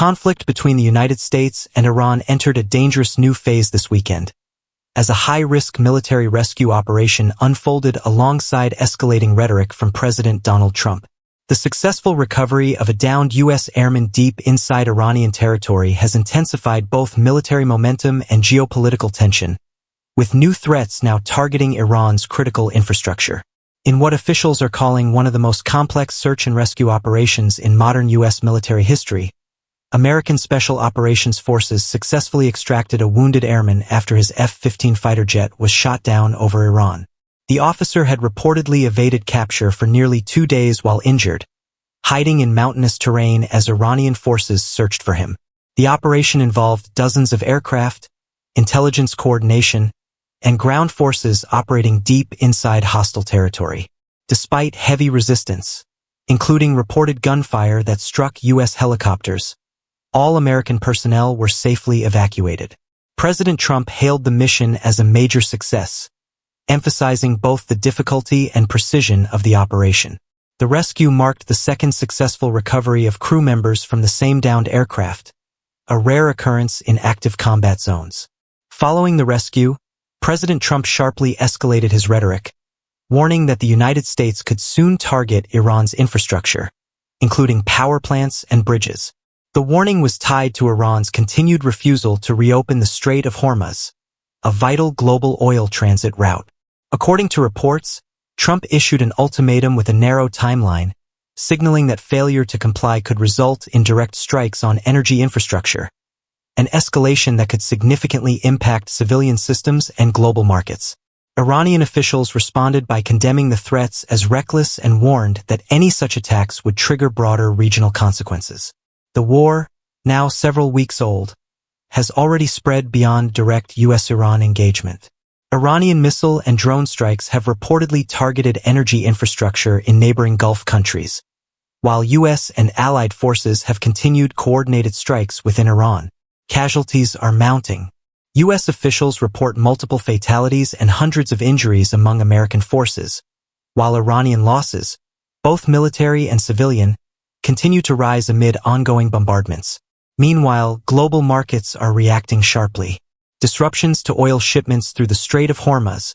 conflict between the United States and Iran entered a dangerous new phase this weekend, as a high-risk military rescue operation unfolded alongside escalating rhetoric from President Donald Trump. The successful recovery of a downed U.S. airman deep inside Iranian territory has intensified both military momentum and geopolitical tension, with new threats now targeting Iran's critical infrastructure. In what officials are calling one of the most complex search and rescue operations in modern U.S. military history, American Special Operations Forces successfully extracted a wounded airman after his F-15 fighter jet was shot down over Iran. The officer had reportedly evaded capture for nearly 2 days while injured, hiding in mountainous terrain as Iranian forces searched for him. The operation involved dozens of aircraft, intelligence coordination, and ground forces operating deep inside hostile territory. Despite heavy resistance, including reported gunfire that struck U.S. helicopters, all American personnel were safely evacuated. President Trump hailed the mission as a major success, emphasizing both the difficulty and precision of the operation. The rescue marked the second successful recovery of crew members from the same downed aircraft, a rare occurrence in active combat zones. Following the rescue, President Trump sharply escalated his rhetoric, warning that the United States could soon target Iran's infrastructure, including power plants and bridges. The warning was tied to Iran's continued refusal to reopen the Strait of Hormuz, a vital global oil transit route. According to reports, Trump issued an ultimatum with a narrow timeline, signaling that failure to comply could result in direct strikes on energy infrastructure, an escalation that could significantly impact civilian systems and global markets. Iranian officials responded by condemning the threats as reckless and warned that any such attacks would trigger broader regional consequences. The war, now several weeks old, has already spread beyond direct U.S.-Iran engagement. Iranian missile and drone strikes have reportedly targeted energy infrastructure in neighboring Gulf countries, while U.S. and allied forces have continued coordinated strikes within Iran. Casualties are mounting. U.S. officials report multiple fatalities and hundreds of injuries among American forces, while Iranian losses, both military and civilian, continue to rise amid ongoing bombardments. Meanwhile, global markets are reacting sharply. Disruptions to oil shipments through the Strait of Hormuz,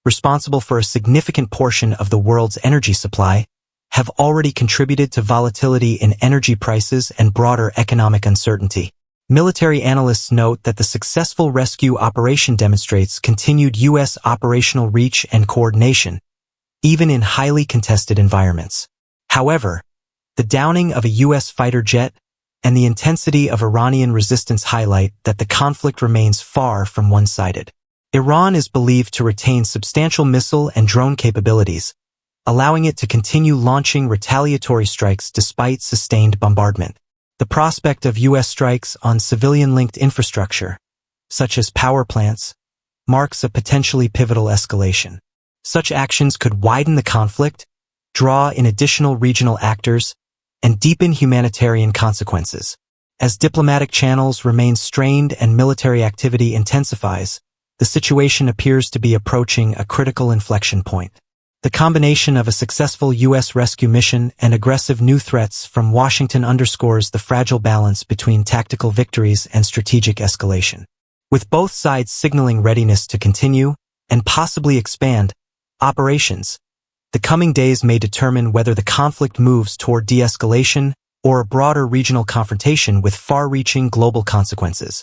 responsible for a significant portion of the world's energy supply, have already contributed to volatility in energy prices and broader economic uncertainty. Military analysts note that the successful rescue operation demonstrates continued U.S. operational reach and coordination, even in highly contested environments. However, the downing of a U.S. fighter jet and the intensity of Iranian resistance highlight that the conflict remains far from one-sided. Iran is believed to retain substantial missile and drone capabilities, allowing it to continue launching retaliatory strikes despite sustained bombardment. The prospect of U.S. strikes on civilian-linked infrastructure, such as power plants, marks a potentially pivotal escalation. Such actions could widen the conflict, draw in additional regional actors, and deepen humanitarian consequences. As diplomatic channels remain strained and military activity intensifies, the situation appears to be approaching a critical inflection point. The combination of a successful U.S. rescue mission and aggressive new threats from Washington underscores the fragile balance between tactical victories and strategic escalation. With both sides signaling readiness to continue, and possibly expand, operations, the coming days may determine whether the conflict moves toward de-escalation or a broader regional confrontation with far-reaching global consequences.